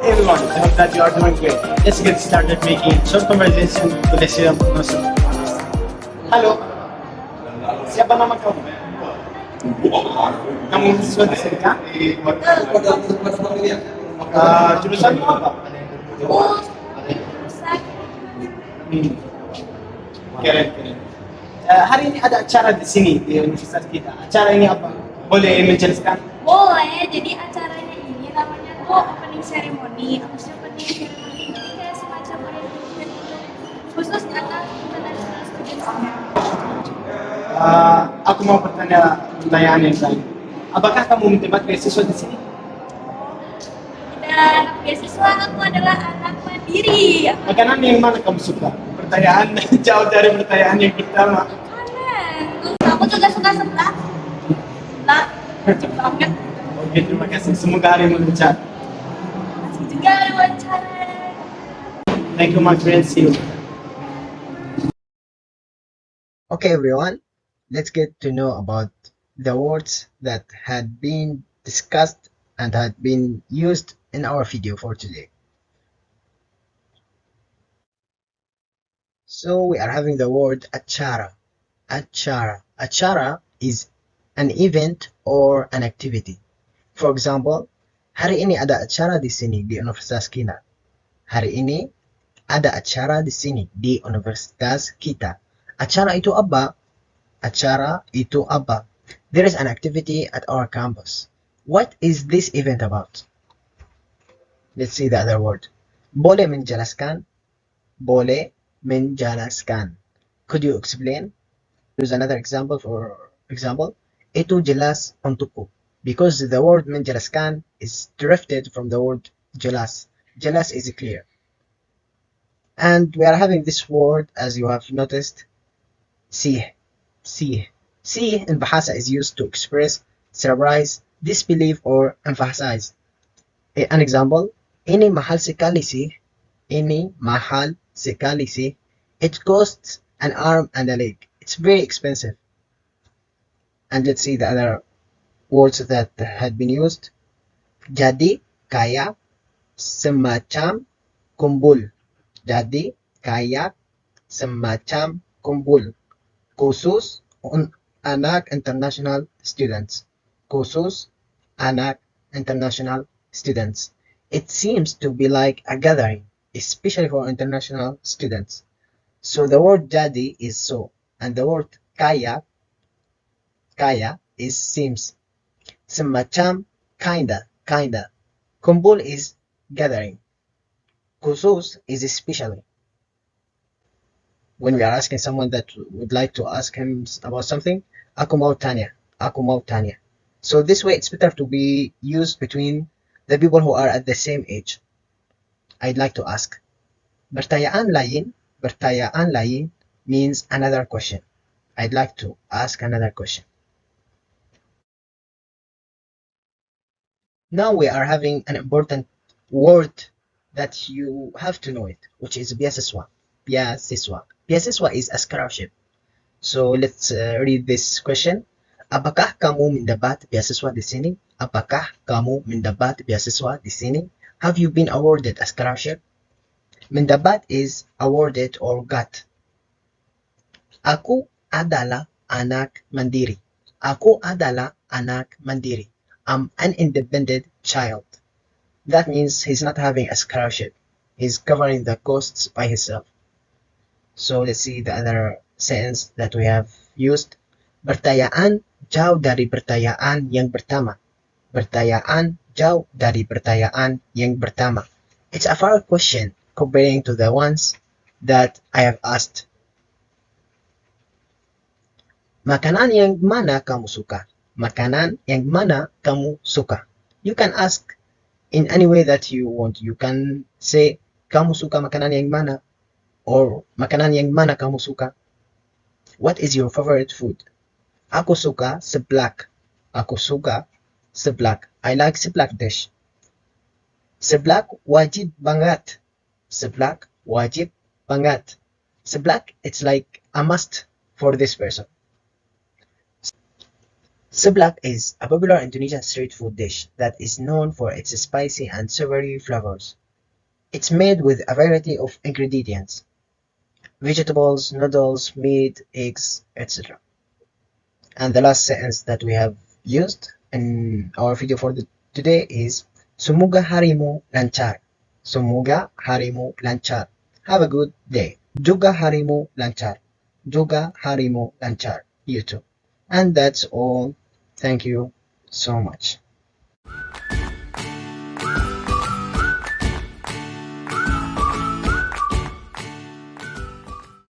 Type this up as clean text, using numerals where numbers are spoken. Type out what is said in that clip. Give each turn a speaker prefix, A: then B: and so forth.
A: Everyone, I hope that you are doing great. Let's get started making short conversation to the student promotion. Halo, siapa nama kamu? Kamu siswa di sini kah? Jurusanmu apa? Hmm, keren, keren. Hari ini ada acara di sini di universitas kita. Acara ini apa? Boleh menjelaskan?
B: Boleh, jadi acaranya ini namanya tuh opening ceremony. Maksudnya opening ceremony ini kayak semacam orientation untuk khusus anak international students.
A: Aku mau pertanyaan yang lain. Apakah kamu mendapat beasiswa di sini?
B: Dan beasiswa aku adalah anak mandiri.
A: Makanan yang mana kamu suka? Pertanyaan jauh dari pertanyaan yang pertama.
B: Makanan. Aku juga suka seblak. Seblak, wajib banget.
A: Oke, terima kasih. Semoga hari lancar.
B: Masih juga ada wawancara.
A: Thank you, my friend. See you.
C: Okay, everyone, let's get to know about the words that had been discussed and had been used in our video for today. So we are having the word achara. Achara. Achara is an event or an activity. For example, hari ini ada acara di sini di Universitas kita. Hari ini ada acara di sini di Universitas kita. Acara itu apa? Acara itu apa? There is an activity at our campus. What is this event about? Let's see the other word. Boleh menjelaskan? Boleh menjelaskan. Could you explain? Use another example. For example, itu jelas untukku. Because the word menjelaskan is derived from the word jelas. Jelas is clear. And we are having this word, as you have noticed, see. See in Bahasa is used to express surprise, disbelief, or emphasize. An example, ini mahal sekali sih. Ini mahal sekali sih. It costs an arm and a leg. It's very expensive. And let's see the other words that had been used. Jadi kayak semacam kumpul. Jadi kayak semacam kumpul. Khusus anak international students. Khusus anak international students. It seems to be like a gathering, especially for international students. So the word jadi is so, and the word kaya is seems. Semacam, kinda. Kumpul is gathering. Khusus is especially. When we are asking someone that would like to ask him about something, aku mau tanya. So this way it's better to be used between the people who are at the same age. I'd like to ask. Pertanyaan lain means another question. I'd like to ask another question. Now we are having an important word that you have to know it, which is beasiswa. Beasiswa is a scholarship. So let's read this question. Apakah kamu mendapat beasiswa di sini? Apakah kamu mendapat beasiswa di sini? Have you been awarded a scholarship? Mendapat is awarded or got. Aku adalah anak mandiri. Aku adalah anak mandiri. I'm an independent child. That means he's not having a scholarship. He's covering the costs by himself. So let's see the other sentence that we have used. Pertanyaan jauh dari pertanyaan yang pertama. Pertanyaan jauh dari pertanyaan yang pertama. It's a far question comparing to the ones that I have asked. Makanan yang mana kamu suka? Makanan yang mana kamu suka? You can ask in any way that you want. You can say, kamu suka makanan yang mana? Or makanan yang mana kamu suka? What is your favorite food? Aku suka seblak. Aku suka seblak. I like seblak dish. Seblak wajib banget. Seblak wajib banget. Seblak, it's like a must for this person. Seblak is a popular Indonesian street food dish that is known for its spicy and savory flavors. It's made with a variety of ingredients: vegetables, noodles, meat, eggs, etc. And the last sentence that we have used in our video for today is Semoga harimu lancar. Semoga harimu lancar. Have a good day. Juga harimu lancar. Juga harimu lancar. You too. And that's all. Thank you so much.